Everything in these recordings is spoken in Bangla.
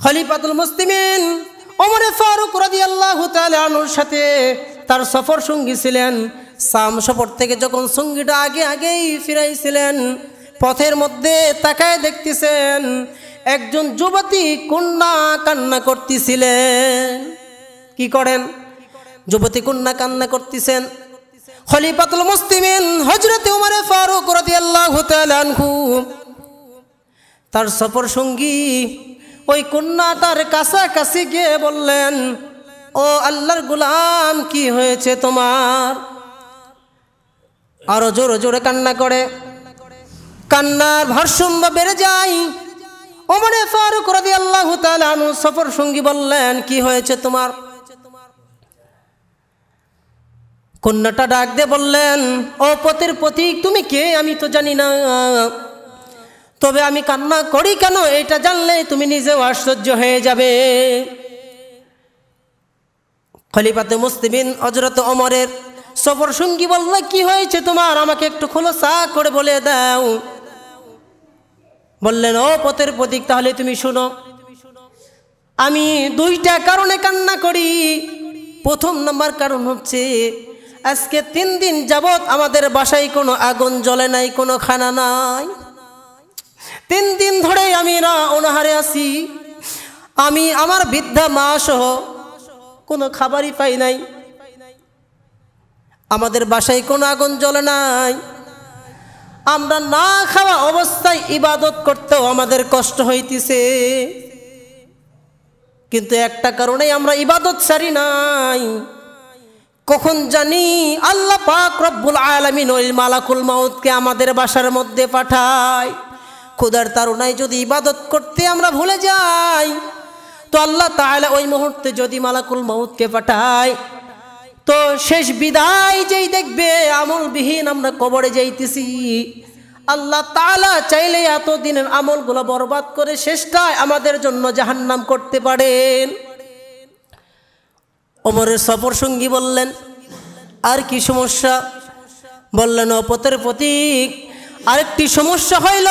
খলিফাতুল মুসলিমিন ওমর ফারুক রাদিয়াল্লাহু তাআলা আনহুর সাথে তার সফর সঙ্গী ছিলেন। শাম সফর থেকে যখন সঙ্গীটা আগেই ফিরাইছিলেন, পথের মধ্যে তাকায় দেখতেছেন একজন যুবতী কন্যা কান্না করতেছিলেন। কি করেন? যুবতী কন্যা কান্না করতেছেন। খলিফাতুল মুসলিমিন হযরত ওমর ফারুক রাদিয়াল্লাহু তাআলা আনহু তার সফর সঙ্গী ওই কন্যাটার কাছাকাছি গিয়ে বললেন, ও আল্লাহর গোলাম, কি হয়েছে তোমার? আরো জোরে জোরে কান্না করে, কান্নার ভারসাম্য বেড়ে যায়। ওমর ফারুক রাদিয়াল্লাহু তাআলা আনহু সফর সঙ্গী বললেন, কি হয়েছে তোমার? কন্যাটা ডাক দিয়ে বললেন, ও পথের পথিক, তুমি কে আমি তো জানি না, তবে আমি কান্না করি কেন এটা জানলে তুমি নিজেও আশ্চর্য হয়ে যাবে। খলিফাতে মুসলিমিন হযরত ওমরের সফর সঙ্গী বললেন, কি হয়েছে তোমার, আমাকে একটু খোলসা করে বলে দাও। বললেন, ও পথের পথিক, তাহলে তুমি শুনো, আমি দুইটা কারণে কান্না করি। প্রথম নাম্বার কারণ হচ্ছে, আজকে 3 দিন যাবত আমাদের বাসায় কোনো আগুন জ্বলে নাই, কোনো খানা নাই। 3 দিন ধরে আমি অনাহারে আছি। আমি আমার বৃদ্ধা মা সহ কোনো খাবারই পাই নাই। আমাদের বাসায় কোনো আগুন জ্বলে নাই। আমরা না খাওয়া অবস্থায় ইবাদত করতেও আমাদের কষ্ট হইতেছে। কিন্তু একটা কারণেই আমরা ইবাদত ছাড়ি নাই, কখন জানি আল্লাহ পাক রব্বুল আলামিন ওই মালাকুল মাউতকে আমাদের বাসার মধ্যে পাঠায়। ক্ষুধার তাড়নায় যদি ইবাদত করতে আমরা ভুলে যাই, তো আল্লাহ তাআলা ওই মুহূর্তে যদি মালাকুল মাউতকে পাঠায়, তো শেষ বিদায় যেই দেখবে আমলবিহীন আমরা কবরে যাইতেছি। আল্লাহ তাআলা চাইলে এতদিনের আমলগুলো বরবাদ করে শেষটায় আমাদের জন্য জাহান্নাম করতে পারেন। ওমরের সফর সঙ্গী বললেন, আর কি সমস্যা? বললেন, ও পথের পথিক, আরেকটি সমস্যা হইল,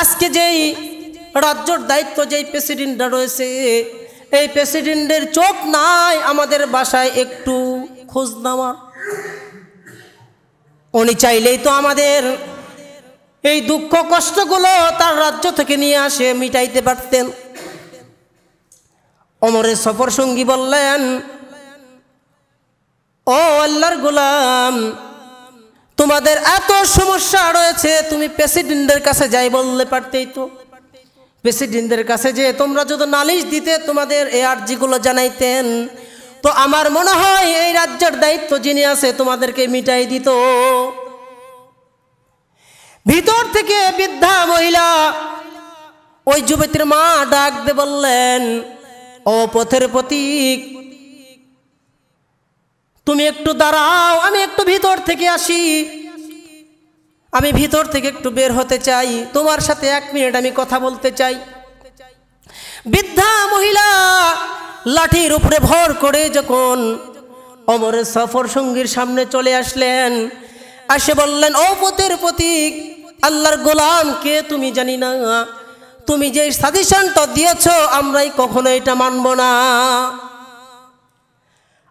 আজকে যেই রাজ্যের দায়িত্ব যেই প্রেসিডেন্টটা রয়েছে, এই প্রেসিডেন্টের চোখ নাই আমাদের বাসায় একটু খোঁজ নেওয়া। উনি চাইলেই তো আমাদের এই দুঃখ কষ্টগুলো তার রাজ্য থেকে নিয়ে আসে মিটাইতে পারতেন। ওমরের সফর সঙ্গী বললেন, ও আল্লাহর গোলাম, তোমাদের এত সমস্যা রয়েছে, তুমি প্রেসিডেন্টের কাছে যাই বললে পারতেই তো। প্রেসিডেন্টের কাছে যে তোমরা যদি নালিশ দিতে, তোমাদের এই আর্জিগুলো জানাইতেন, তো আমার মনে হয় এই রাজ্যের দায়িত্ব যিনি আছে তোমাদেরকে মিটাই দিত। ভিতর থেকে বৃদ্ধা মহিলা ওই যুবতীর মা ডাক দিয়ে বললেন, ও পথের পথিক, তুমি একটু দাঁড়াও, আমি একটু ভিতর থেকে আসি। আমি ভিতর থেকে একটু বের হতে চাই, তোমার সাথে 1 মিনিট আমি কথা বলতে চাই। বৃদ্ধা মহিলা লাঠির উপরে ভর করে যখন ওমরের সফর সঙ্গীর সামনে চলে আসলেন, আসে বললেন, ও পথের পথিক, আল্লাহর গোলাম কে তুমি জানি না, তুমি যে সাজেশনটা দিয়েছ আমরাই কখনো এটা মানব না।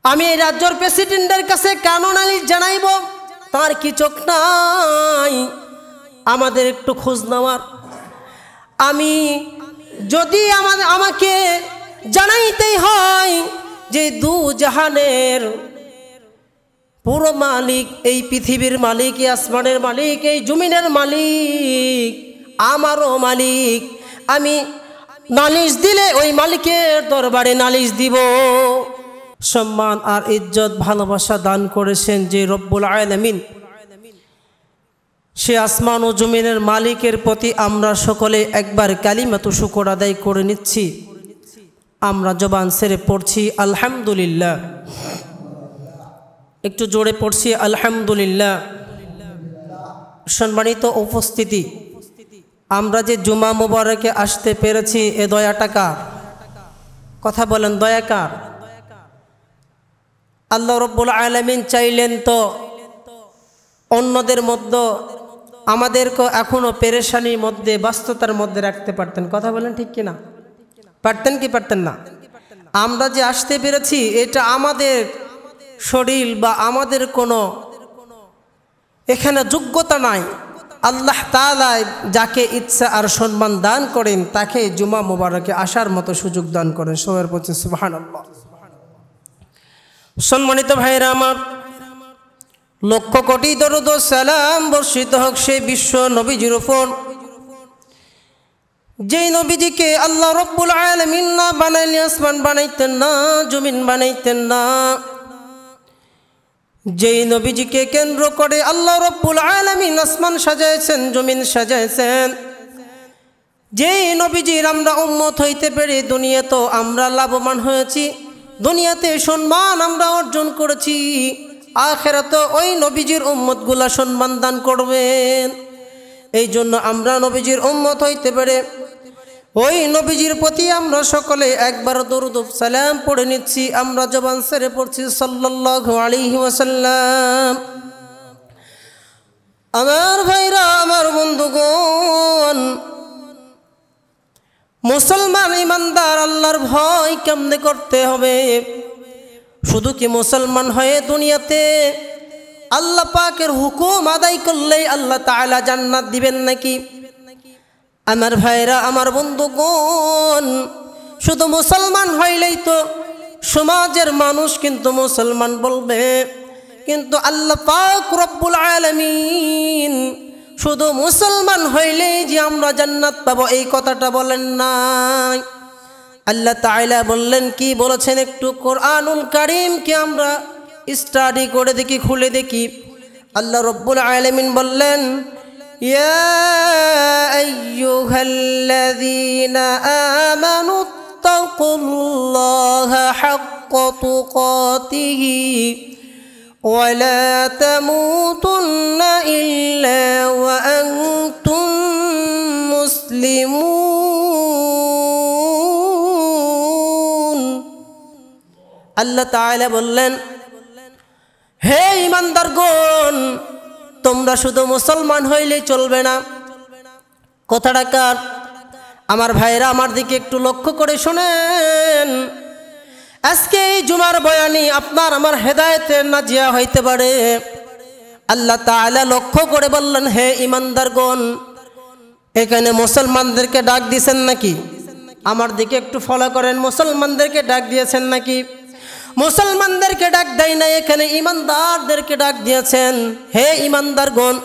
আমি এই রাজ্যের প্রেসিডেন্টের কাছে কেন নালিশ জানাইব? তার কি চোখ নাই আমাদের একটু খোঁজ নেওয়ার? আমি যদি আমাকে জানাইতেই হয় যে দু জাহানের পুরো মালিক, এই পৃথিবীর মালিক, এই আসমানের মালিক, এই জমিনের মালিক আমারও মালিক, আমি নালিশ দিলে ওই মালিকের দরবারে নালিশ দিব। সম্মান আর ইজ্জত ভালোবাসা দান করেছেন যে রব্বুল আলামিন, সে আসমান ও জমিনের মালিকের প্রতি আমরা সকলে একবার কালিমাতু শুকর আদায় করে নিচ্ছি। আমরা জবান ছেড়ে পড়ছি আলহামদুলিল্লাহ, একটু জোরে পড়ছি আলহামদুলিল্লাহ। সম্মানিত উপস্থিতি, আমরা যে জুমা মুবারকে আসতে পেরেছি, এ দয়াটা কার? কথা বলেন, দয়া কার? আল্লাহ রব্বুল আলামিন চাইলেন তো অন্যদের মধ্যে আমাদেরকে এখনো পেরেশানির মধ্যে, ব্যস্ততার মধ্যে রাখতে পারতেন। কথা বলেন ঠিক কিনা? পারতেন কি পারতেন না? আমরা যে আসতে পেরেছি এটা আমাদের শরীর বা আমাদের কোনো এখানে যোগ্যতা নাই। আল্লাহ তাআলা যাকে ইচ্ছা আর সম্মান দান করেন তাকে জুমা মুবারকে আসার মতো সুযোগ দান করেন। সবার প্রতি সুবহানাল্লাহ। সম্মানিত ভাইরা আমার, লক্ষ কোটি দরুদ ও সালাম বর্ষিত হোক সেই বিশ্ব নবীজির উপর, যেই নবীজিকে আল্লাহ রব্বুল আলামিন না বানাইলে আসমান বানাইতেন না, জমিন বানাইতেন না। যেই নবীজিকে কেন্দ্র করে আল্লাহ রব্বুল আলামিন আসমান সাজাইছেন, জমিন সাজাইছেন। যেই নবীজির আমরা উম্মত হইতে পেরে দুনিয়াতেও আমরা লাভবান হয়েছি, দুনিয়াতে সম্মান আমরা অর্জন করেছি, আখিরাতে ওই নবীজির উম্মতগুলা সম্মান দান করবেন। এই জন্য আমরা নবীজির উম্মত হইতে পেরে ওই নবীজির প্রতি আমরা সকলে একবার দরুদ ও সালাম পড়ে নিচ্ছি। আমরা জবান ছেড়ে পড়ছি সাল্লাল্লাহু আলাইহি ওয়াসাল্লাম। আমার ভাইরা, আমার বন্ধুগণ, মুসলমান ইমানদার আল্লাহর ভয় কেমনে করতে হবে? শুধু কি মুসলমান হয়ে দুনিয়াতে আল্লাহ পাকের হুকুম আদায় করলেই আল্লাহ তাআলা জান্নাত দিবেন নাকি? আমার ভাইরা, আমার বন্ধুগণ, শুধু মুসলমান হইলেই তো সমাজের মানুষ কিন্তু মুসলমান বলবে, কিন্তু আল্লাহ পাক রব্বুল আলামিন শুধু মুসলমান হইলেই যে আমরা জান্নাত পাবো এই কথাটা বলেন নাই। আল্লাহ তাআলা বললেন, কি বলেছেন একটু কোরআনুল কারীমকে আমরা স্টাডি করে দেখি, খুলে দেখি। আল্লাহ রব্বুল আলামিন বললেন, ইয়া আইয়ুহাল্লাযীনা আমানু তাকুল্লাহা হাক্কা তুকাতিহি ওয়া লা তামুতুন্না ইল্লা ওয়া আনতুম মুসলিমুন। আল্লাহ তাআলা বললেন, হে ঈমানদারগণ, তোমরা শুধু মুসলমান হইলেই চলবে না। কথাটা কার? আমার ভাইরা, আমার দিকে একটু লক্ষ্য করে শুনেন। আজকে এই জুমার বয়ানি আপনার আমার হেদায়েতের নাজিয়া হইতে পারে। আল্লাহ তাআলা লক্ষ্য করে বললেন, হে ঈমানদারগণ, এখানে মুসলমানদেরকে ডাক দিয়েছেন নাকি? আমার দিকে একটু ফলো করেন। মুসলমানদেরকে ডাক দিয়েছেন নাকি? মুসলমানদেরকে ডাক দেয় না, এখানে ইমানদারদেরকে ডাক দিয়েছেন। হে ইমানদারগণ,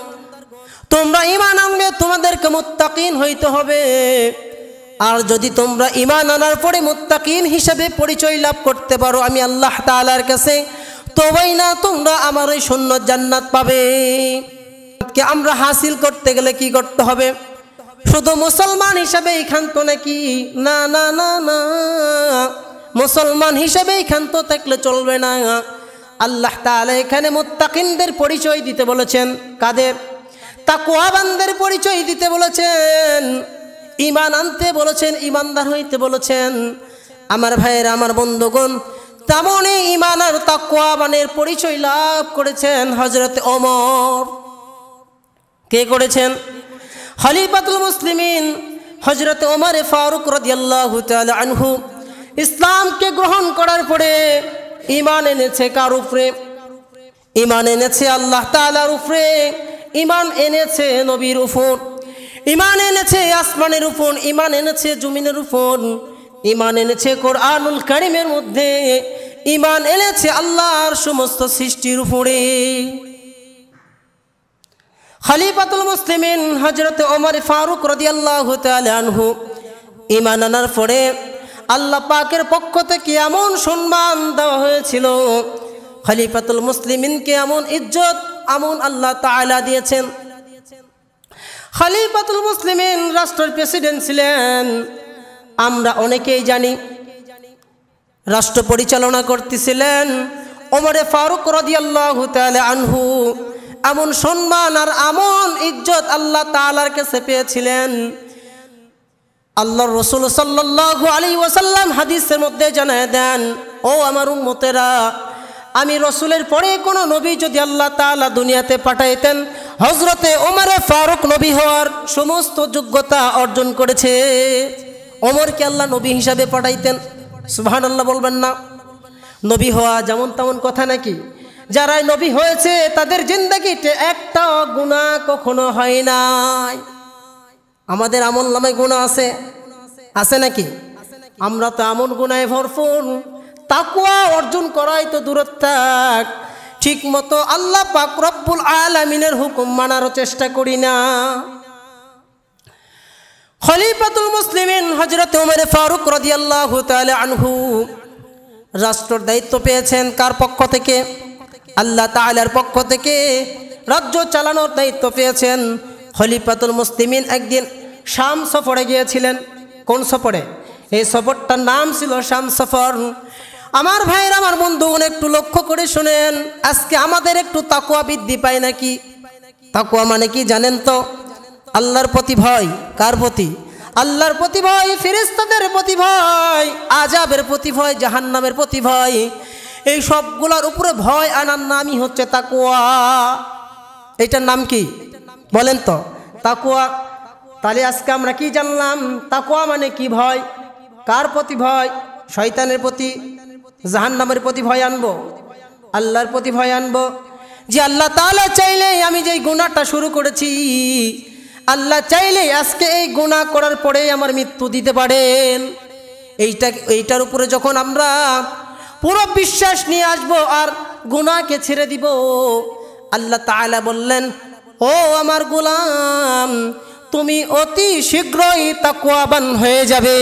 তোমরা ঈমান আনলে তোমাদেরকে মুত্তাকিন হইতে হবে। আর যদি তোমরা ঈমান আনার পরে মুত্তাকিন হিসেবে পরিচয় লাভ করতে পারো আমি আল্লাহ তাআলার কাছে, তবেই না তোমরা আমার এই সুন্নত জান্নাত পাবে। আমরা হাসিল করতে গেলে কি করতে হবে? শুধু মুসলমান হিসেবেই ক্ষান্ত নাকি? না না না না, মুসলমান হিসেবেই ক্ষান্ত থাকলে চলবে না। আল্লাহ তাআলা এখানে মুত্তাকিনদের পরিচয় দিতে বলেছেন। কাদের? তাকওয়াবানদের পরিচয় দিতে বলেছেন, ঈমান আনতে বলেছেন, ঈমানদার হইতে বলেছেন। আমার ভাইয়েরা, আমার বন্ধুগণ, তেমনই ঈমান আর তাকওয়াবানের পরিচয় লাভ করেছেন হযরত ওমর। কে করেছেন? খলিফাতুল মুসলিমিন হযরত ওমর ফারুক রাদিয়াল্লাহু তাআলা আনহু ইসলামকে গ্রহণ করার পরে ঈমান এনেছে কার উপরে? ঈমান এনেছে আল্লাহ তাআলার উপরে, ঈমান এনেছে নবীর উপর, ঈমান এনেছে আসমানের উপর, ঈমান এনেছে জমিনের উপর, ঈমান এনেছে কোরআনুল কারীমের মধ্যে, ঈমান এনেছে আল্লাহর সমস্ত সৃষ্টির উপরে। খলিফাতুল মুসলিমিন হযরত ওমর ফারুক রাদিয়াল্লাহু তাআলা আনহু ঈমান আনার পরে আল্লাহ পাকের পক্ষ থেকে এমন সম্মান দেওয়া হয়েছিল, খলিফাতুল মুসলিমিনকে এমন ইজ্জত এমন আল্লাহ তাআলা দিয়েছেন। খলিফাতুল মুসলিমিন রাষ্ট্রের প্রেসিডেন্ট ছিলেন। আমরা অনেকেই জানি রাষ্ট্র পরিচালনা করতেছিলেন ওমর ফারুক রাদিয়াল্লাহু তাআলা আনহু। এমন সম্মান আর এমন ইজ্জত আল্লাহ তাআলার কাছে পেয়েছিলেন। আল্লাহর রাসূল সাল্লাল্লাহু আলাইহি ওয়াসাল্লাম হাদিসের মধ্যে জানায় দেন, ও আমার উম্মতেরা, আমি রাসূলের পরে কোন নবী যদি আল্লাহ তাআলা দুনিয়াতে পাঠাইতেন, হযরতে ওমর ফারুক নবী হওয়ার সমস্ত যোগ্যতা অর্জন করেছে। ওমরকে আল্লাহ নবী হিসাবে পাঠাইতেন? সুবহানাল্লাহ বলবেন না? নবী হওয়া যেমন তেমন কথা নাকি? যারা নবী হয়েছে তাদের জিন্দেগিতে একটা গুনাহ কখনো হয় নাই। আমাদের আমল নামায় গুনাহ আছে নাকি? আমরা তো এমন গুনাহে ভরপুর, তাকওয়া অর্জন করাই তো দূরে থাক, ঠিক মতো আল্লাহ পাক রব্বুল আলামিনের হুকুম মানারও চেষ্টা করি না। খলিফাতুল মুসলিমিন হযরত ওমর ফারুক রাদিয়াল্লাহু তাআলা আনহু রাষ্ট্রের দায়িত্ব পেয়েছেন কার পক্ষ থেকে? আল্লাহ তাআলার পক্ষ থেকে রাজ্য চালানোর দায়িত্ব পেয়েছেন। খলিফাতুল মুসলিমিন একদিন শাম সফরে গিয়েছিলেন। কোন সফরে? এই সফরটার নাম ছিল শাম সফর। আমার ভাইয়ের, আমার বন্ধুগণ, একটু লক্ষ্য করে শুনেন। আজকে আমাদের একটু তাকওয়া বৃদ্ধি পায় নাকি? তাকওয়া মানে কি জানেন তো? আল্লাহর প্রতি ভয়। কার প্রতি? আল্লাহর প্রতি ভয়, ফেরেশতাদের প্রতি ভয়, আযাবের প্রতি ভয়, জাহান্নামের প্রতি ভয়। এই সবগুলোর উপরে ভয় আনার নামই হচ্ছে তাকওয়া। এইটার নাম কি বলেন তো? তাকওয়া। তাহলে আজকে আমরা কি জানলাম? তাকওয়া মানে কি? ভয়। কার প্রতি ভয়? শয়তানের প্রতি, জাহান্নামের প্রতি ভয় আনবো, আল্লাহর প্রতি ভয় আনবো। যে আল্লাহ তাআলা চাইলে আমি যেই গুনাহটা শুরু করেছি, আল্লাহ চাইলে আজকে এই গুনাহ করার পরে আমার মৃত্যু দিতে পারেন। এইটার উপরে যখন আমরা পুরো বিশ্বাস নিয়ে আসবো আর গুনাহকে ছেড়ে দিব, আল্লাহ তাআলা বললেন, ও আমার গোলাম, তুমি অতি শীঘ্রই তাকওয়াবান হয়ে যাবে।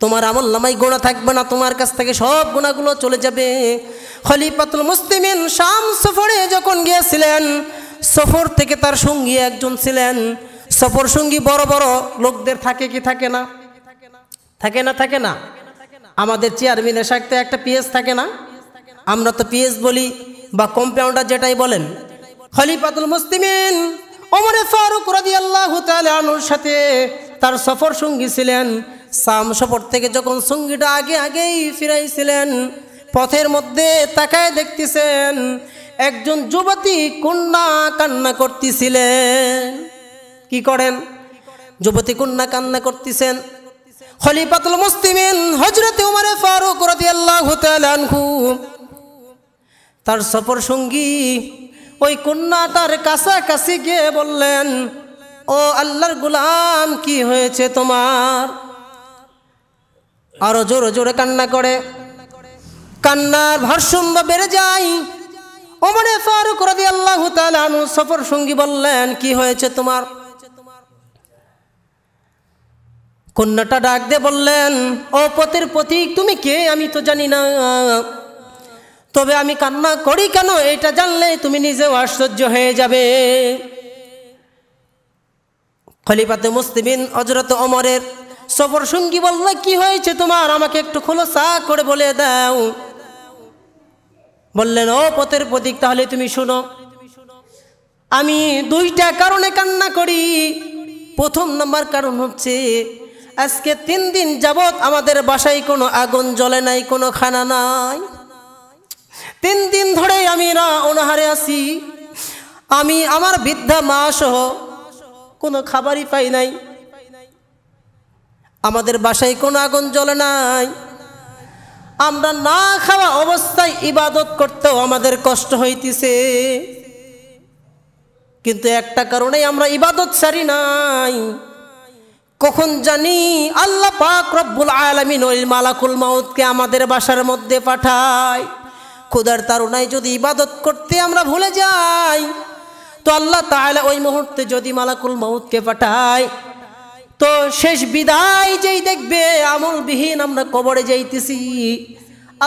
তোমার আমলনামায় গুনাহ থাকবে না, তোমার কাছ থেকে সব গুনাহগুলো চলে যাবে। খলিফাতুল মুসলিমিন শাম সফরে যখন গিয়েছিলেন, সফর থেকে তার সঙ্গী একজন ছিলেন। সফর সঙ্গী বড় বড় লোকদের থাকে কি থাকে না? থাকে না? আমাদের চেয়ারম্যানের সাথে একটা পিএস থাকে না? আমরা তো পিএস বলি বা কম্পাউন্ডার, যেটাই বলেন। খলিফাতুল মুসলিমিন ওমর ফারুক রাদিয়াল্লাহু তাআলা আনহুর সাথে তার সফর সঙ্গী ছিলেন। শাম সফর থেকে যখন সঙ্গীটা আগেই ফিরাইছিলেন, পথের মধ্যে তাকায় দেখতেছেন একজন যুবতী কন্যা কান্না করতেছিলেন। কি করেন? যুবতী কন্যা কান্না করতেছেন। খলিফাতুল মুসলিমিন হযরত ওমর ফারুক রাদিয়াল্লাহু তাআলা আনহু তার সফর সঙ্গী ওই কন্যাটার কাছাকাছি গিয়ে বললেন, ও আল্লাহর গোলাম, কি হয়েছে তোমার? আরো জোরে জোরে কান্না করে। কান্নার ভারসাম্য বেড়ে যায়। ওমর ফারুক রাদিয়াল্লাহু তাআলা আনহু সফর সঙ্গী বললেন, কি হয়েছে তোমার? কন্যাটা ডাক দিয়ে বললেন, ও পথের পথিক, তুমি কে আমি তো জানি না, তবে আমি কান্না করি কেন এটা জানলে তুমি নিজেও আশ্চর্য হয়ে যাবে। খলিফাতুল মুসলিমিন হযরত ওমরের সফর সঙ্গী বলল, কি হয়েছে তোমার? আমাকে একটু খোলাসা করে বলে দাও। বললেন, ও পথের পথিক, তাহলে তুমি শোনো। আমি দুইটা কারণে কান্না করি। প্রথম নাম্বার কারণ হচ্ছে, আজকে 3 দিন যাবত আমাদের বাসায় কোনো আগুন জ্বলে নাই, কোনো খানা নাই। 3 দিন ধরে আমি অনাহারে আছি। আমি আমার বৃদ্ধা মা সহ কোনো খাবারই পাই নাই। আমাদের বাসায় কোনো আগুন জ্বলে নাই। আমরা না খাওয়া অবস্থায় ইবাদত করতেও আমাদের কষ্ট হইতেছে। কিন্তু একটা কারণেই আমরা ইবাদত ছাড়ি নাই। কখন জানি আল্লাহ পাক রব্বুল আলামিন ওই মালাকুল মাউতকে আমাদের বাসার মধ্যে পাঠায়। ক্ষুধার তাড়নায় যদি ইবাদত করতে আমরা ভুলে যাই, তো আল্লাহ তাআলা ওই মুহূর্তে যদি মালাকুল মাউতকে পাঠায়, তো শেষ বিদায় যেই দেখবে আমলবিহীন আমরা কবরে যাইতেছি,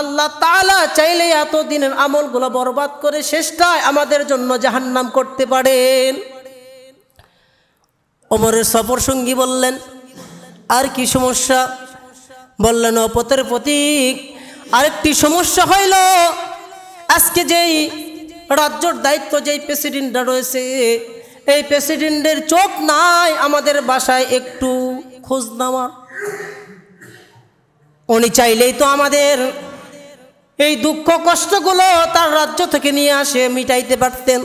আল্লাহ তাআলা চাইলে এতদিনের আমলগুলো বরবাদ করে শেষটায় আমাদের জন্য জাহান্নাম করতে পারেন। ওমরের সফর সঙ্গী বললেন, আর কি সমস্যা? বললেন, ও পথের পথিক, আরেকটি সমস্যা হইল, আজকে যেই রাজ্যের দায়িত্ব যেই প্রেসিডেন্টটা রয়েছে, এই প্রেসিডেন্টের চোখ নাই আমাদের বাসায় একটু খোঁজ নেওয়ার। উনি চাইলেই তো আমাদের এই দুঃখ কষ্টগুলো তার রাজ্য থেকে নিয়ে আসে মিটাইতে পারতেন।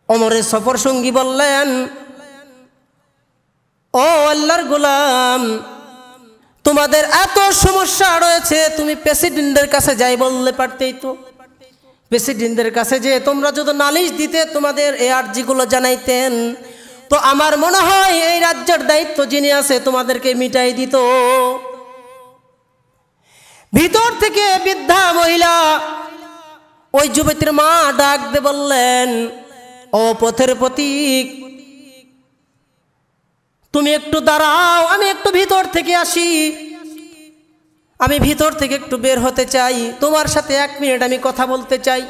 ওমরের সফর সঙ্গী বললেন, ও আল্লাহর গোলাম, তোমাদের এত সমস্যা রয়েছে, তুমি প্রেসিডেন্টের কাছে যাই বললে পারতেই তো। প্রেসিডেন্টের কাছে যে তোমরা যদি নালিশ দিতে, তোমাদের এই আর্জিগুলো জানাইতেন, তো আমার মনে হয় এই রাজ্যের দায়িত্ব যিনি আছে তোমাদেরকে মিটাই দিত। ভিতর থেকে বৃদ্ধা মহিলা ওই যুবতীর মা ডাক দিয়ে বললেন, ও পথের প্রতীক, তুমি একটু দাঁড়াও, আমি একটু ভিতর থেকে আসি, আমি ভিতর থেকে একটু বের হতে চাই, তোমার সাথে 1 মিনিট আমি কথা বলতে চাই।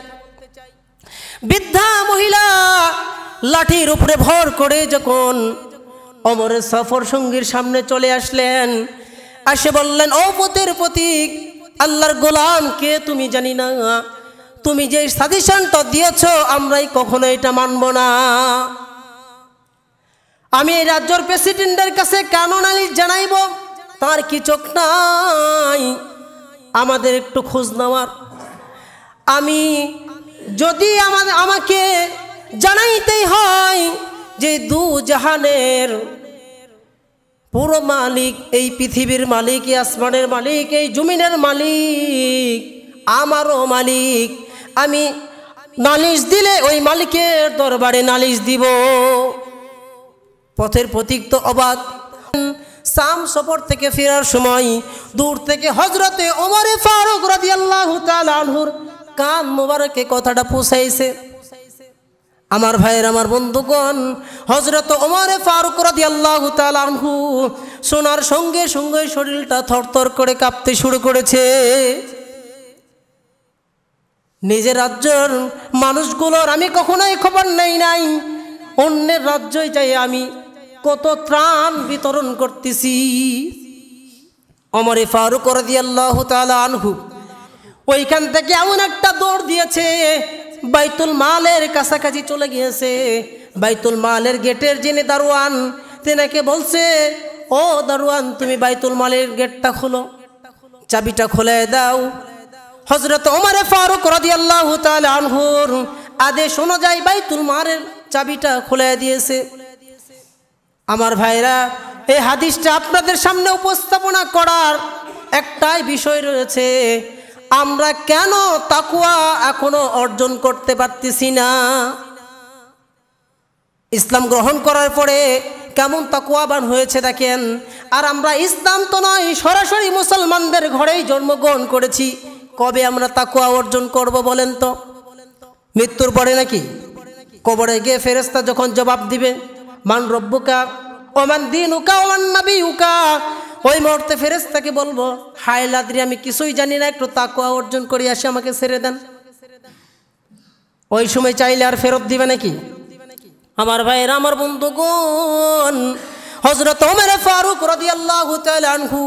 বৃদ্ধা মহিলা লাঠির উপরে ভর করে যখন ওমরের সফর সঙ্গীর সামনে চলে আসলেন, এসে বললেন, ও পথের প্রতীক, আল্লাহর গোলাম কে তুমি জানি না, তুমি যে সাজেশনটা দিয়েছ আমরাই কখনো এটা মানব না। আমি এই রাজ্যের প্রেসিডেন্টের কাছে কেন নালিশ জানাইব, তার কি চোখ নাই আমাদের একটু খোঁজ নেওয়ার? আমি যদি আমাকে জানাইতেই হয় যে দু জাহানের পুরো মালিক, এই পৃথিবীর মালিক, এই আসমানের মালিক, এই জমিনের মালিক আমারও মালিক, আমি নালিশ দিলে ওই মালিকের দরবারে নালিশ দিব। পথের প্রতীক তো অবাক। শাম সফর থেকে ফেরার সময় দূর থেকে হযরতে ওমরে ফারুক রাদিয়াল্লাহু তাআলা আনহুর কান মোবারকে কথাটা পৌঁছাইছে। আমার ভাইয়ের, আমার বন্ধুগণ, হযরত ওমরে ফারুক রাদিয়াল্লাহু তাআলা আনহু শোনার সঙ্গে সঙ্গে শরীরটা থরথর করে কাঁপতে শুরু করেছে। নিজের রাজ্যের মানুষগুলোর আমি কখনোই খবর নেই নাই, অন্যের রাজ্যে যাই আমি কত ত্রাণ বিতরণ করতেছি। ওমরে ফারুক রাদিয়াল্লাহু তাআলা আনহু ওইখান থেকে এমন একটা দৌড় দিয়েছে, বাইতুল মালের কাছাকাছি চলে গিয়েছে। বাইতুল মালের গেটের যিনি দারোয়ান, তেনাকে বলছে, ও দারোয়ান, তুমি বাইতুল মালের গেটটা খোলো, চাবিটা খুলে দাও। হযরত ওমরে ফারুক রাদিয়াল্লাহু তাআলা আনহুর আদেশ অনুযায়ী বাইতুল মালের চাবিটা খুলে দিয়েছে। আমার ভাইরা, এই হাদিসটা আপনাদের সামনে উপস্থাপনা করার একটাই বিষয় রয়েছে, আমরা কেন তাকওয়া এখনো অর্জন করতে পারতেছি না? ইসলাম গ্রহণ করার পরে কেমন তাকওয়াবান হয়েছে দেখেন। আর আমরা ইসলাম তো নয়, সরাসরি মুসলমানদের ঘরেই জন্মগ্রহণ করেছি, কবে আমরা তাকওয়া অর্জন করব বলেন তো? মৃত্যুর পরে নাকি? কবরে গিয়ে ফেরেশতা যখন জবাব দিবে, মান রব্বুকা ওমান দীনুকা ওমান নাবিয়ুকা, ওই মুহূর্তে ফেরেশতাকে বলবো, হায় লাদ্রি, আমি কিছুই জানি না, একটু তাকওয়া অর্জন করে আসি, আমাকে ছেড়ে দেন। ওই সময় চাইলে আর ফেরত দিবে নাকি? আমার ভাইয়েরা, আমার বন্ধুগণ, হযরত ওমর ফারুক রাদিয়াল্লাহু তাআলা আনহু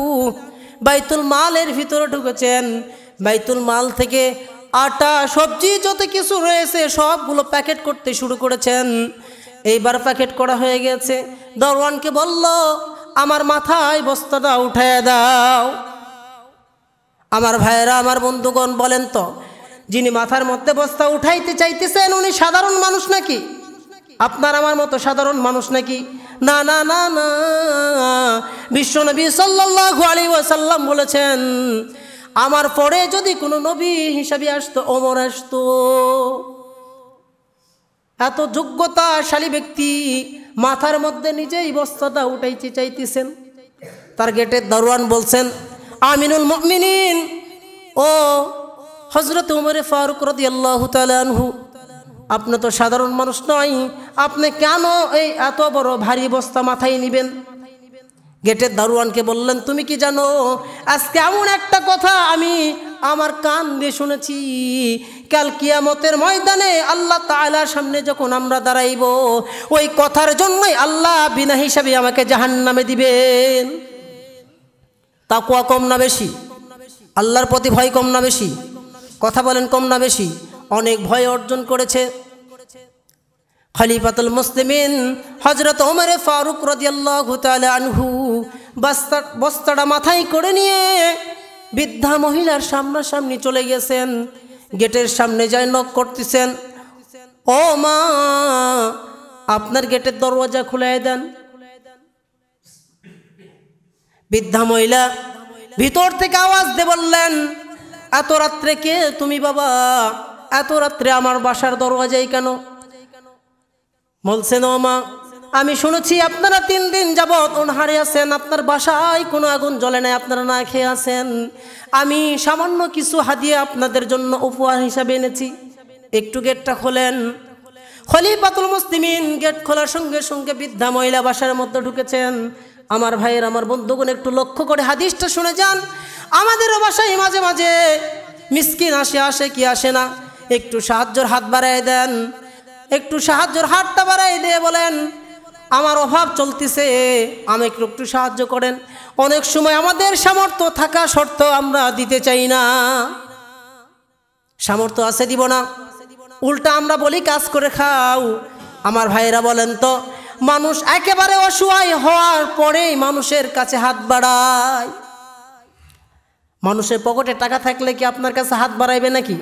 বাইতুল মালের ভিতরে ঢুকেছেন। বাইতুল মাল থেকে আটা, সবজি যত কিছু রয়েছে সবগুলো প্যাকেট করতে শুরু করেছেন। এইবার প্যাকেট করা হয়ে গেছে, দারোয়ানকে বলল, আমার মাথায় বস্তাটা উঠায় দাও। আমার ভাইয়েরা, আমার বন্ধুগণ, বলেন তো, যিনি মাথার মধ্যে বস্তা উঠাইতে চাইতেছেন উনি সাধারণ মানুষ নাকি? আপনার আমার মতো সাধারণ মানুষ নাকি? না না না না, বিশ্বনবী সাল্লাল্লাহু আলাইহি ওয়াসাল্লাম বলেছেন, আমার পরে যদি কোনো নবী হিসাবে আসতো, ওমর আসতো। এত যোগ্যতাশালী ব্যক্তি মাথার মধ্যে নিজেই বস্তাটা উঠাইতে চাইতেছেন। তার গেটের দারোয়ান বলছেন, আমিনুল মুমিনিন, ও হযরত ওমর ফারুক রাদিয়াল্লাহু তাআলা আনহু, আপনি তো সাধারণ মানুষ নয়, আপনি কেন এই এত বড় ভারী বস্তা মাথায় নেবেন? গেটের দারোয়ানকে বললেন, তুমি কি জানো, আজকে এমন একটা কথা আমি আমার কান দিয়ে শুনেছি, কাল কিয়ামতের ময়দানে আল্লাহ তাআলার সামনে যখন আমরা দাঁড়াইব, ওই কথার জন্যই আল্লাহ বিনা হিসাবে আমাকে জাহান্নামে দিবেন। তাকওয়া কম না বেশি? আল্লাহর প্রতি ভয় কম না বেশি? কথা বলেন, কম না বেশি? অনেক ভয় অর্জন করেছে। খলিফাতুল মুসলিমিন হযরত ওমর ফারুক রাদিয়াল্লাহু তাআলা আনহু বস্তাটা মাথায় করে নিয়ে বৃদ্ধা মহিলার সামনাসামনি চলে গেছেন। গেটের সামনে যায় নক করতেছেন, ও মা, আপনার গেটের দরওয়াজা খুলে দেন। বৃদ্ধা মহিলা ভিতর থেকে আওয়াজ দিয়ে বললেন, এত রাত্রে কে তুমি বাবা? এত রাত্রে আমার বাসার দরওয়াজায় কেন? বলছেন, ও মা, আমি শুনেছি আপনারা 3 দিন যাবৎ অনাহারে আছেন, আপনার বাসায় কোনো আগুন জ্বলে নাই, আপনারা না খেয়ে আছেন। আমি সামান্য কিছু হাদিয়া আপনাদের জন্য উপহার হিসাবে এনেছি, একটু গেটটা খোলেন। খলিফাতুল মুসলিমিন গেট খোলার সঙ্গে সঙ্গে বৃদ্ধা মহিলা বাসার মধ্যে ঢুকেছেন। আমার ভাইয়ের, আমার বন্ধুগণ, একটু লক্ষ্য করে হাদিসটা শুনে যান। আমাদেরও বাসায় মাঝে মাঝে মিসকিন আসে কি আসে না, একটু সাহায্যের হাত বাড়াই দেন, একটু সাহায্যের হাতটা বাড়াই দিয়ে বলেন, আমার অভাব চলতেছে, আমাকে একটু সাহায্য করেন। অনেক সময় আমাদের সামর্থ্য থাকা সত্ত্বেও আমরা দিতে চাই না। সামর্থ্য আছে দিব না, উল্টা আমরা বলি কাজ করে খাও। আমার ভাইয়েরা বলেন তো, মানুষ একেবারে অসহায় হওয়ার পরেই মানুষের কাছে হাত বাড়ায়। মানুষের পকেটে টাকা থাকলে কি আপনার কাছে হাত বাড়াইবে নাকি?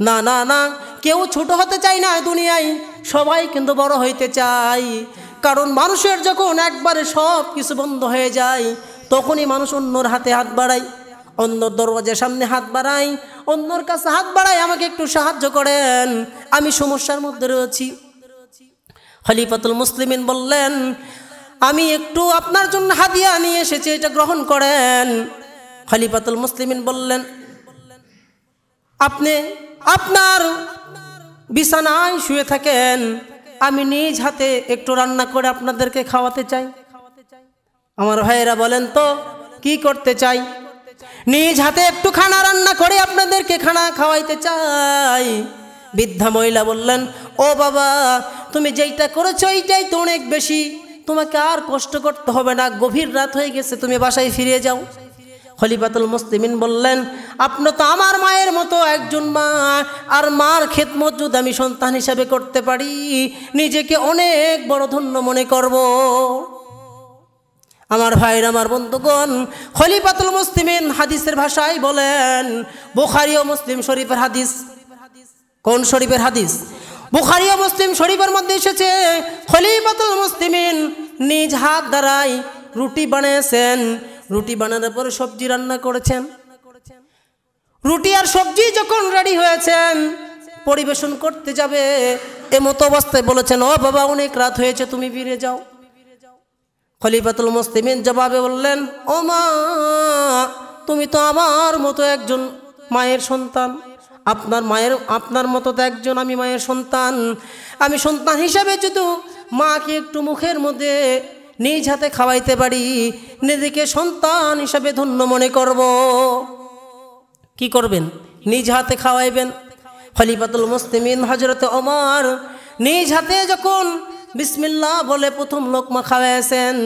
না না না, কেউ ছোট হতে চায় না দুনিয়ায়, সবাই কিন্তু বড় হইতে চায়। কারণ মানুষের যখন একবারে সব কিছু বন্ধ হয়ে যায়, তখনই মানুষ অন্যর হাতে হাত বাড়ায়, অন্যর দরওয়াজার সামনে হাত বাড়ায়, অন্যর কাছে হাত বাড়ায়, আমাকে একটু সাহায্য করেন, আমি সমস্যার মধ্যে রয়েছি। খলিফাতুল মুসলিমিন বললেন, আমি একটু আপনার জন্য হাদিয়া নিয়ে এসেছি, এটা গ্রহণ করেন। খলিফাতুল মুসলিমিন বললেন, আপনি আপনার বিছানায় শুয়ে থাকেন, আমি নিজ হাতে একটু রান্না করে আপনাদেরকে খাওয়াতে চাই। আমার ভাইয়েরা বলেন তো, কি করতে চাই? নিজ হাতে একটু খানা রান্না করে আপনাদেরকে খানা খাওয়াইতে চাই। বৃদ্ধা মহিলা বললেন, ও বাবা, তুমি যেইটা করেছো এইটাই তো অনেক বেশি, তোমাকে আর কষ্ট করতে হবে না, গভীর রাত হয়ে গেছে, তুমি বাসায় ফিরে যাও। খলিফাতুল মুসলিমিন বললেন, আপনি তো আমার মায়ের মতো একজন মা, আর মার খেদমত যদি আমি সন্তান হিসাবে করতে পারি, নিজেকে অনেক বড় ধন্য মনে করব। আমার ভাইরা, আমার বন্ধুগণ, খলিফাতুল মুসলিমিন হাদিসের ভাষায় বলেন, বুখারী ও মুসলিম শরীফের হাদিস। কোন শরীফের হাদিস? বুখারী ও মুসলিম শরীফের মধ্যে এসেছে, খলিফাতুল মুসলিমিন নিজ হাত দ্বারাই রুটি বানিয়েছেন, রুটি বানানোর পরে সবজি রান্না করেছেন। রুটি আর সবজি যখন রেডি হয়েছেন, পরিবেশন করতে যাবে, এমতো অবস্থায় বলেছেন, ও বাবা, অনেক রাত হয়েছে, তুমি ফিরে যাও। খলিফাতুল মুসলিমিন জবাবে বললেন, ও মা, তুমি তো আমার মতো একজন মায়ের সন্তান, আপনার মতো তো একজন আমি মায়ের সন্তান। আমি সন্তান হিসাবে যদি মাকে একটু মুখের মধ্যে নিজ হাতে খাওয়াইতে পারি, নিজেকে সন্তান হিসাবে ধন্য মনে করব। কি করবেন? নিজ হাতে খাওয়াইবেন। খলিফাতুল মুসলিমিন হযরতে ওমর নিজ হাতে যখন বিসমিল্লাহ বলে প্রথম লোকমা খাওয়াইছেন,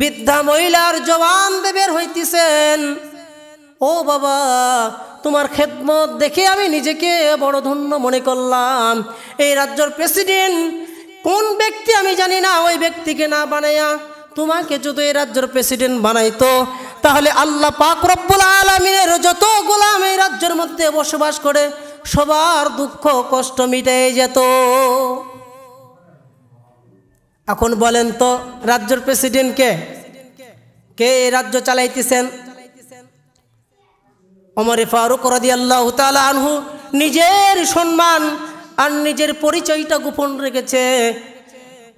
বৃদ্ধা মহিলার জবান দিয়ে বের হইতেছেন, ও বাবা, তোমার খেদমত দেখে আমি নিজেকে বড় ধন্য মনে করলাম। এই রাজ্যের প্রেসিডেন্ট কোন ব্যক্তি আমি জানি না, ওই ব্যক্তিকে না বানাইয়া তোমাকে যদি এই রাজ্যের প্রেসিডেন্ট বানাইতো, তাহলে আল্লাহ পাক রব্বুল আলামিনের যত গোলাম এই রাজ্যের মধ্যে বসবাস করে সবার দুঃখ কষ্ট মিটে যেত। এখন বলেন তো, রাজ্যের প্রেসিডেন্ট কে? এই রাজ্য চালাইতেছেন? ওমর ফারুক রাদিয়াল্লাহু তাআলা আনহু নিজের সম্মান আর নিজের পরিচয়টা গোপন রেখেছে।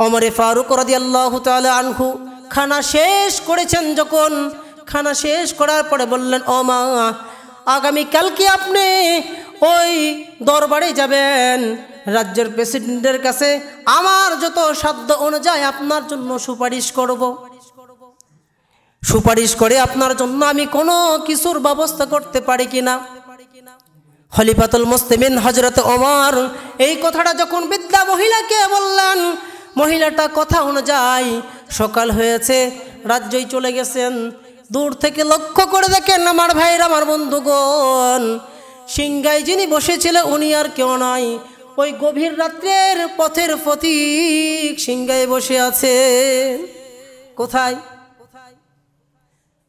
ওমর ফারুক রাদিয়াল্লাহু তাআলা আনহু খানা শেষ করেছেন, যখন খানা শেষ করার পরে বললেন, ও মা, আগামীকালকে আপনি ওই দরবারে যাবেন, রাজ্যের প্রেসিডেন্টের কাছে আমার যত সাধ্য অনুযায়ী আপনার জন্য সুপারিশ করব। সুপারিশ করে আপনার জন্য আমি কোনো কিছুর ব্যবস্থা করতে পারি কিনা। খলিফাতুল মুসলিমিন হযরত ওমর এই কথাটা যখন বৃদ্ধা মহিলাকে বললেন, মহিলাটা কথা অনুযায়ী সকাল হয়েছে, রাজ্যই চলে গেছেন। দূর থেকে লক্ষ্য করে দেখেন আমার ভাইরা, আমার বন্ধুগণ, সিংহায় যিনি বসেছিলেন উনি আর কেউ নয়, ওই গভীর রাত্রের পথের প্রতীক সিংহায় বসে আছে। কোথায়?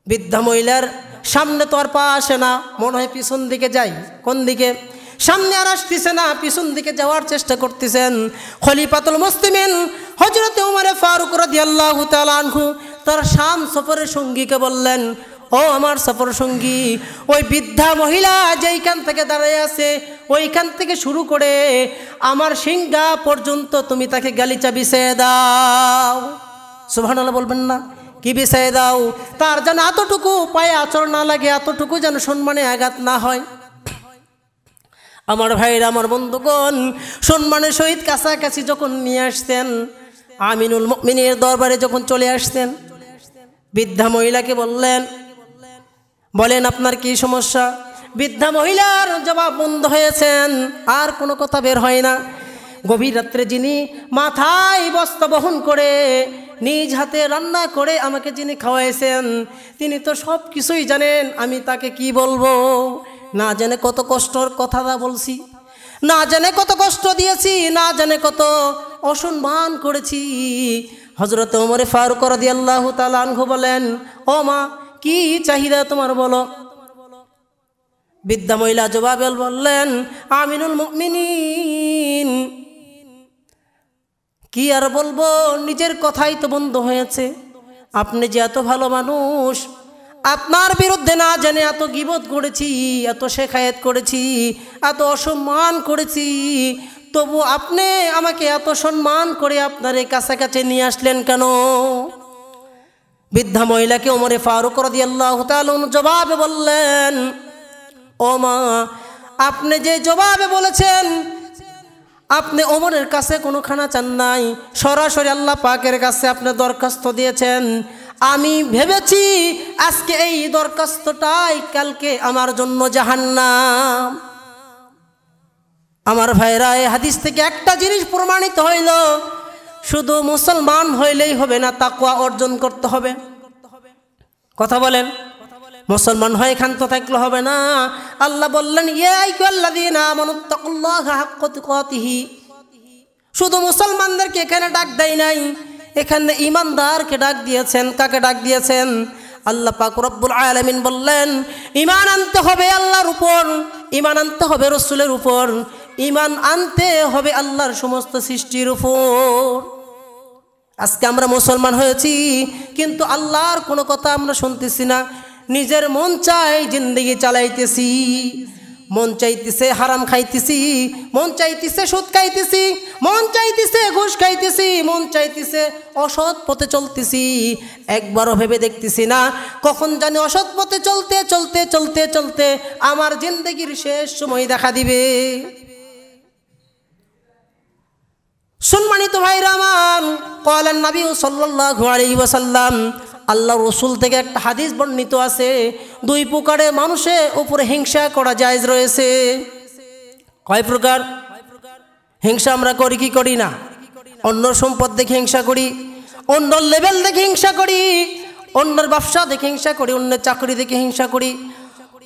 বৃদ্ধা মহিলার সামনে তো আর পা আসে না, মনে হয় পিছন দিকে যাই। কোন দিকে? সামনে আর আসতেছে না, পিছন দিকে যাওয়ার চেষ্টা করতেছেন। খলিফাতুল মুসলিমিন হযরত ওমর ফারুক রাদিয়াল্লাহু তাআলা আনহু তার শাম সফরের সঙ্গীকে বললেন, ও আমার সফর সঙ্গী, ওই বৃদ্ধা মহিলা যেইখান থেকে দাঁড়িয়ে আছে ওইখান থেকে শুরু করে আমার সিংহা পর্যন্ত তুমি তাকে গালিচা বিছিয়ে দাও। সুবহানাল্লাহ বলবেন না? কি বিছিয়ে দাও? তার যেন এতটুকু পায়ে আচর না লাগে, এতটুকু যেন সম্মানে আঘাত না হয়। আমার ভাইরা, আমার বন্ধুগণ, সম্মানের সহিত কাছাকাছি যখন নিয়ে আসতেন, আমিনুল মুমিনের দরবারে যখন চলে আসতেন, বৃদ্ধা মহিলাকে বলেন আপনার কি সমস্যা? বৃদ্ধা মহিলার জবাব বন্ধ হয়েছেন, আর কোনো কথা বের হয় না। গভীর রাত্রে যিনি মাথায় বস্তা বহন করে নিজ হাতে রান্না করে আমাকে যিনি খাওয়াইছেন, তিনি তো সব কিছুই জানেন, আমি তাকে কি বলবো? না জানে কত কষ্টর কথা বলছি, না জানে কত কষ্ট দিয়েছি, না জানে কত অসম্মান করেছি। হযরত ওমর ফারুক রাদিয়াল্লাহু তাআলা আনহু বলেন, ও মা, কি চাহিদা তোমার বলো? বৃদ্ধা মহিলা জবাবে বললেন, আমিনুল মুমিনিন, কি আর বলবো, নিজের কথাই তো বন্ধ হয়েছে। আপনি যে এত ভালো মানুষ, আপনার বিরুদ্ধে না জানে এত গীবত করেছি, এত শেখায়েত করেছি, এত অসম্মান করেছি, তবু আপনি আমাকে এত সম্মান করে আপনার এই কাছাকাছি নিয়ে আসলেন কেন? বৃদ্ধা মহিলাকে ওমর ফারুক রাদিয়াল্লাহু তাআলা জবাবে বললেন, ও মা, আপনি যে জবাবে বলেছেন, আপনি ওমরের কাছে কোনো খানা চান নাই, সরাসরি আল্লাহ পাকের কাছে আপনি দরখাস্ত দিয়েছেন। আমি ভেবেছি আজকে এই দরখাস্তটাই কালকে আমার জন্য জাহান্নাম। আমার ভাইরা, এই হাদিস থেকে একটা জিনিস প্রমাণিত হইল, শুধু মুসলমান হইলেই হবে না, তাকওয়া অর্জন করতে হবে। কথা বলেন, মুসলমান হয়ে ক্ষান্ত থাকলে হবে না। আল্লাহ বললেন, ইয়া আইয়ুহাল্লাযীনা আমানুত্তাকুল্লাহা হাক্কা তুকাতিহি। শুধু মুসলমানদেরকে এখানে ডাক দেয় নাই, এখানে ঈমানদারকে ডাক দিয়েছেন। কাকে ডাক দিয়েছেন? আল্লাহ পাক রব্বুল আলামিন বললেন, ঈমান আনতে হবে আল্লাহর উপর, ঈমান আনতে হবে রাসূলের উপর, ঈমান আনতে হবে আল্লাহর সমস্ত সৃষ্টির উপর। আজকে আমরা মুসলমান হয়েছি, কিন্তু আল্লাহর কোনো কথা আমরা শুনতেছি না। নিজের মন চাই জিন্দেগি চালাইতেছি, মন চাইতেছে হারাম খাইতেছি, মন চাইতেছে সুদ খাইতেছি, মন চাইতেছে ঘুষ খাইতেছি, মন চাইতেছে অসৎ পথে চলতেছি। একবারও ভেবে দেখতেছি না কখন জানি অসৎ পথে চলতে চলতে চলতে চলতে আমার জিন্দেগির শেষ সময় দেখা দিবে। সম্মানিত ভাইরা আমার, ক্বালান নবী সাল্লাল্লাহু আলাইহি ওয়াসাল্লাম, আল্লাহ রসুল থেকে একটা হাদিস বর্ণিত আছে, দুই প্রকারে মানুষের উপরে হিংসা করা জায়েজ রয়েছে। কয় প্রকার? হিংসা আমরা করি কি করি না? অন্যর সম্পদ দেখে হিংসা করি, অন্যর লেভেল দেখে হিংসা করি, অন্যর ব্যবসা দেখে হিংসা করি, অন্যের চাকরি দেখে হিংসা করি,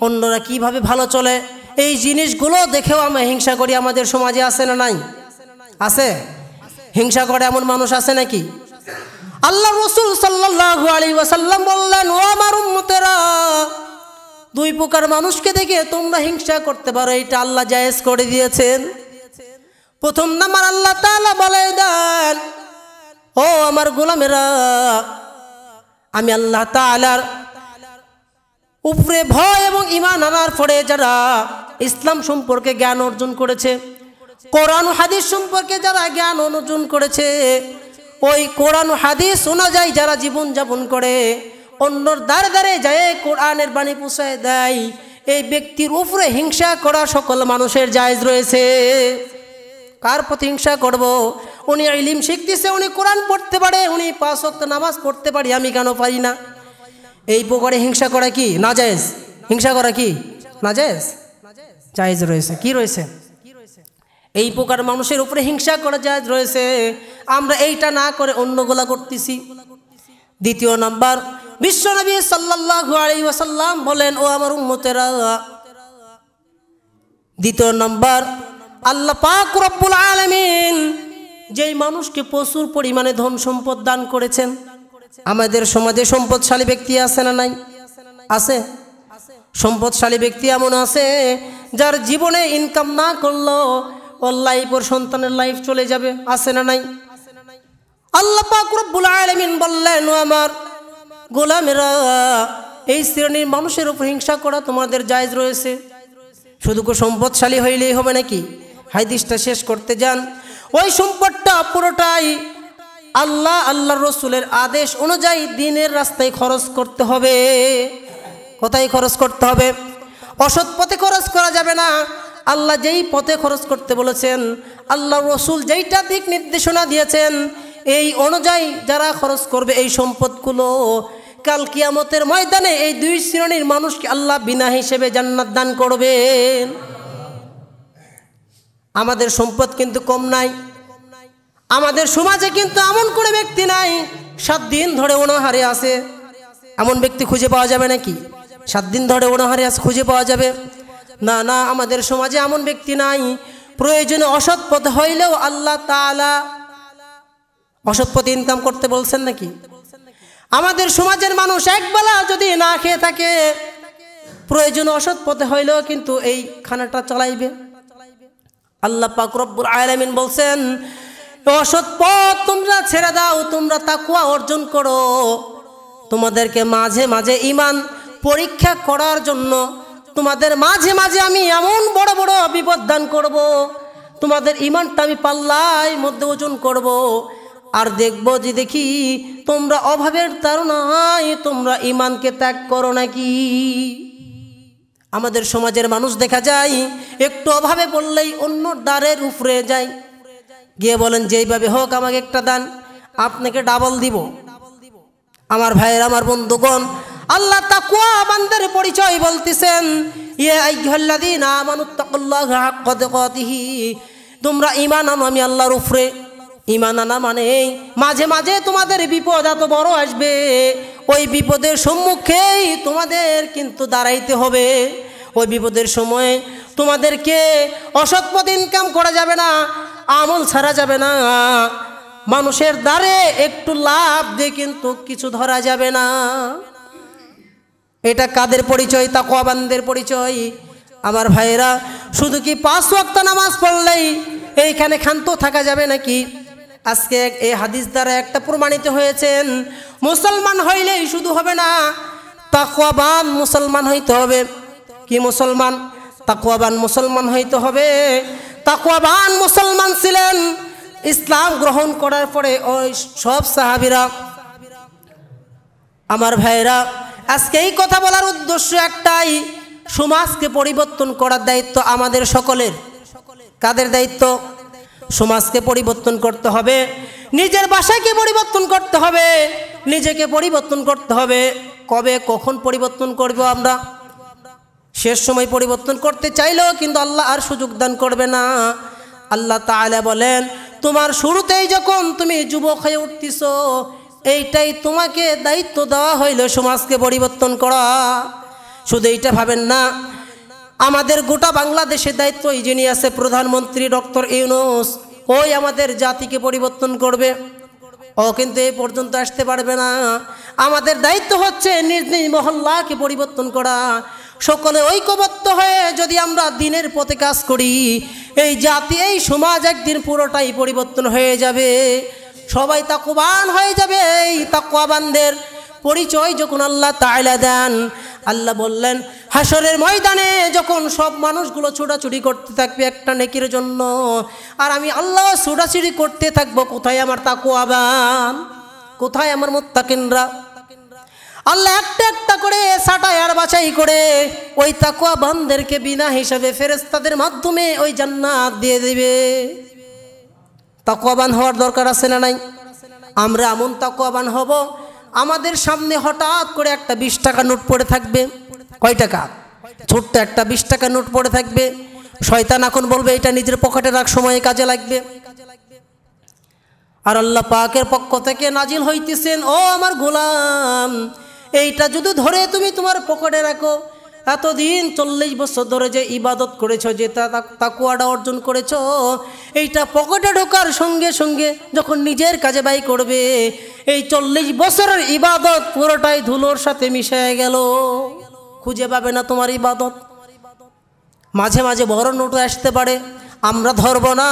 অন্যরা কিভাবে ভালো চলে এই জিনিসগুলো দেখেও আমরা হিংসা করি। আমাদের সমাজে আছে না নাই? আছে। হিংসা করে এমন মানুষ আছে নাকি? আল্লাহ রসুল সাল্লাল্লাহু আলাইহি ওয়াসাল্লাম বললেন, ও আমার উম্মতেরা, দুই প্রকার মানুষকে দেখে তোমরা হিংসা করতে পারো, এটা আল্লাহ জায়েজ করে দিয়েছেন। প্রথম নাম্বার, আল্লাহ তাআলা বলে দেন, ও আমার গোলামেরা, আমি আল্লাহ তাআলার উপরে ভয় এবং ঈমান আনার পরে যারা ইসলাম সম্পর্কে জ্ঞান অর্জন করেছে, কোরআন ও হাদিস সম্পর্কে যারা জ্ঞান অর্জন করেছে, ওই কোরআন ও হাদিস অনুযায়ী যারা জীবন যাপন করে, অন্যর দ্বারে দ্বারে যায় কোরআনের বাণী পৌঁছায় দেয়, এই ব্যক্তির উপরে হিংসা করা সকল মানুষের জায়েজ রয়েছে। কার প্রতি হিংসা করব? উনি ইলম শিখতেছে, উনি কোরআন পড়তে পারে, উনি 5 ওয়াক্ত নামাজ পড়তে পারি, আমি কেন পারি না? এই প্রকারে হিংসা করা কি নাজায়েজ? হিংসা করা কি নাজায়েজ? জায়েজ রয়েছে। কি রয়েছে? এই প্রকার মানুষের উপরে হিংসা করা জায়েজ রয়েছে। আমরা এইটা না করে অন্যগুলা করতেছি। দ্বিতীয় নাম্বার, বিশ্বনবী সাল্লাল্লাহু আলাইহি ওয়াসাল্লাম বলেন, ও আমার উম্মতেরা, দ্বিতীয় নাম্বার, আল্লাহ পাক রব্বুল আলামিন যেই মানুষকে প্রচুর পরিমাণে ধন সম্পদ দান করেছেন, আমাদের সমাজে সম্পদশালী ব্যক্তি আছে না নাই? আছে। সম্পদশালী ব্যক্তি এমন আছে যার জীবনে ইনকাম না করলো ওর লাইফ, ওর সন্তানের লাইফ চলে যাবে, আছে না নাই? আল্লাহ পাক রব্বুল আলামিন বললেন, ও আমার গোলামেরা, এই শ্রেণীর মানুষের উপর হিংসা করা তোমাদের জায়েজ রয়েছে। শুধু সম্পদশালী হইলেই হবে নাকি? হাদিসটা শেষ করতে যান। ওই সম্পদটা পুরোটাই আল্লাহর রসুলের আদেশ অনুযায়ী দিনের রাস্তায় খরচ করতে হবে। কোথায় খরচ করতে হবে? অসৎ পথে খরচ করা যাবে না। আল্লাহ যেই পথে খরচ করতে বলেছেন, আল্লাহ রসুল যেইটা দিক নির্দেশনা দিয়েছেন, এই অনুযায়ী যারা খরচ করবে এই সম্পদগুলো, কাল কিয়ামতের ময়দানে এই দুই শ্রেণীর মানুষকে আল্লাহ বিনা হিসেবে জান্নাত দান করবেন। আমাদের সম্পদ কিন্তু কম নাই। আমাদের সমাজে কিন্তু এমন কোনো ব্যক্তি নাই 7 দিন ধরে অনাহারে আছে। এমন ব্যক্তি খুঁজে পাওয়া যাবে নাকি? 7 দিন ধরে অনাহারে আছে খুঁজে পাওয়া যাবে না? না, আমাদের সমাজে এমন ব্যক্তি নাই। প্রয়োজনে অসৎ পথ হইলেও আল্লাহ তাআলা অসৎ পথে ইনকাম করতে বলছেন নাকি? আমাদের সমাজের মানুষ একবেলা যদি না খেয়ে থাকে, প্রয়োজনে অসৎ পথে হইলেও কিন্তু এই খানাটা চালাইবে। আল্লাহ পাক রব্বুল আলামিন বলছেন, অসৎ পথ তোমরা ছেড়ে দাও, তোমরা তাকওয়া অর্জন করো। তোমাদেরকে মাঝে মাঝে ঈমান পরীক্ষা করার জন্য তোমাদের মাঝে মাঝে আমি এমন বড় বড় বিপদ দান করব, তোমাদের ঈমানটা আমি পাল্লায় মধ্যে ওজন করব, আর দেখব যে দেখি তোমরা অভাবের তাড়নায় তোমরা ঈমানকে ত্যাগ করো নাকি। আমাদের সমাজের মানুষ দেখা যায় একটু অভাবে পড়লেই অন্য দ্বারের উপরে যায়, গিয়ে বলেন যেইভাবে হোক আমাকে একটা দান, আপনাকে ডাবল দিব। আমার ভাইয়ের, আমার বন্ধুগণ, আল্লাহ তাকওয়া বান্দার পরিচয় বলতেছেন, ইয়া আইয়ুহাল্লাযীনা আমানুত্তাকুল্লাহা হাক্কা তুকাতিহি, তোমরা ঈমান আনো আমি আল্লাহর উপরে। ঈমান আনা মানে মাঝে মাঝে তোমাদের বিপদ এত বড় আসবে, ওই বিপদের সম্মুখেই তোমাদের কিন্তু দাঁড়াইতে হবে। ওই বিপদের সময় তোমাদেরকে অসৎ পথে ইনকাম করা যাবে না, আমল ছাড়া যাবে না, মানুষের দ্বারে একটু লাভ দিয়ে কিন্তু কিছু ধরা যাবে না। এটা কাদের পরিচয়? তাকওয়াবানদের পরিচয়। আমার ভাইয়েরা, শুধু কি 5 ওয়াক্ত নামাজ পড়লেই এইখানে ক্ষান্ত থাকা যাবে নাকি? আজকে এই হাদিস দ্বারা একটা প্রমাণিত হয়েছেন, মুসলমান হইলেই শুধু হবে না, তাকওয়াবান মুসলমান হইতে হবে। কি মুসলমান? তাকওয়াবান মুসলমান হইতে হবে। তাকওয়াবান মুসলমান ছিলেন ইসলাম গ্রহণ করার পরে ওই সব সাহাবীরা। আমার ভাইয়েরা, আজকে এই কথা বলার উদ্দেশ্য একটাই, সমাজকে পরিবর্তন করার দায়িত্ব আমাদের সকলের। কাদের দায়িত্ব? সমাজকে পরিবর্তন করতে হবে, নিজের বাসাকে পরিবর্তন করতে হবে, নিজেকে পরিবর্তন করতে হবে। কবে কখন পরিবর্তন করব আমরা? শেষ সময় পরিবর্তন করতে চাইলেও কিন্তু আল্লাহ আর সুযোগ দান করবে না। আল্লাহ তাআলা বলেন, তোমার শুরুতেই যখন তুমি যুবক হয়ে উঠতেছ, এইটাই তোমাকে দায়িত্ব দেওয়া হইল সমাজকে পরিবর্তন করা। শুধু এইটা ভাবেন না, আমাদের গোটা বাংলাদেশের দায়িত্ব যিনি আছে প্রধানমন্ত্রী ডক্টর ইউনূস, ওই আমাদের জাতিকে পরিবর্তন করবে। ও কিন্তু এই পর্যন্ত আসতে পারবে না। আমাদের দায়িত্ব হচ্ছে নিজ নিজ মহল্লাকে পরিবর্তন করা। সকলে ঐক্যবদ্ধ হয়ে যদি আমরা দিনের পথে কাজ করি, এই জাতি, এই সমাজ একদিন পুরোটাই পরিবর্তন হয়ে যাবে, সবাই তাকওয়াবান হয়ে যাবে। এই তাকওয়াবানদের পরিচয় যখন আল্লাহ তাআলা দেন, আল্লাহ বললেন হাসরের ময়দানে যখন সব মানুষগুলো ছোটাছুটি করতে থাকবে একটা নেকির জন্য, আর আমি আল্লাহ ছোটাছুটি করতে থাকবো, কোথায় আমার তাকওয়াবান, কোথায় আমার মুত্তাকিনরা? আল্লাহ একটা একটা করে ছাঁটাই আর বাছাই করে ওই তাকওয়াবানদেরকে বিনা হিসাবে ফেরেশতাদের মাধ্যমে ওই জান্নাত দিয়ে দিবে। তাকওয়াবান হওয়ার দরকার আছে না নাই? আমরা এমন তাকওয়াবান হব, আমাদের সামনে হঠাৎ করে একটা 20 টাকা নোট পড়ে থাকবে। কয় টাকা? ছোট্ট একটা 20 টাকা নোট পড়ে থাকবে। শয়তান এখন বলবে এটা নিজের পকেটে রাখ, সময়ে কাজে লাগবে। আর আল্লাহ পাকের পক্ষ থেকে নাজিল হইতেছেন, ও আমার গোলাম, এইটা যদি ধরে তুমি তোমার পকেটে রাখো, এতদিন 40 বছর ধরে যে ইবাদত করেছো, যে তাকওয়াটা অর্জন করেছো, এইটা পকেটে ঢোকার সঙ্গে সঙ্গে যখন নিজের কাজে ব্যয় করবে, এই 40 বছরের ইবাদত পুরোটাই ধুলোর সাথে মিশে গেল, খুঁজে পাবে না তোমার ইবাদত। মাঝে মাঝে বড় নোট আসতে পারে, আমরা ধরব না,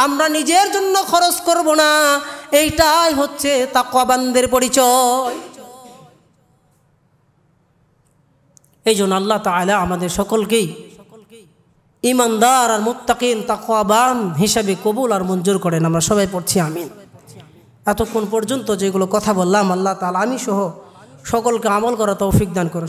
আমরা নিজের জন্য খরচ করব না। এইটাই হচ্ছে তাকওয়াবানদের পরিচয়। এই জন্য আল্লাহ তাআলা আমাদের সকলকেই ইমানদার আর মুত্তাকিন তাকওয়াবান হিসাবে কবুল আর মঞ্জুর করেন। আমরা সবাই পড়ছি আমিন। এতক্ষণ পর্যন্ত যেগুলো কথা বললাম আল্লাহ তাআলা আমি সহ সকলকে আমল করা তৌফিক দান করুন।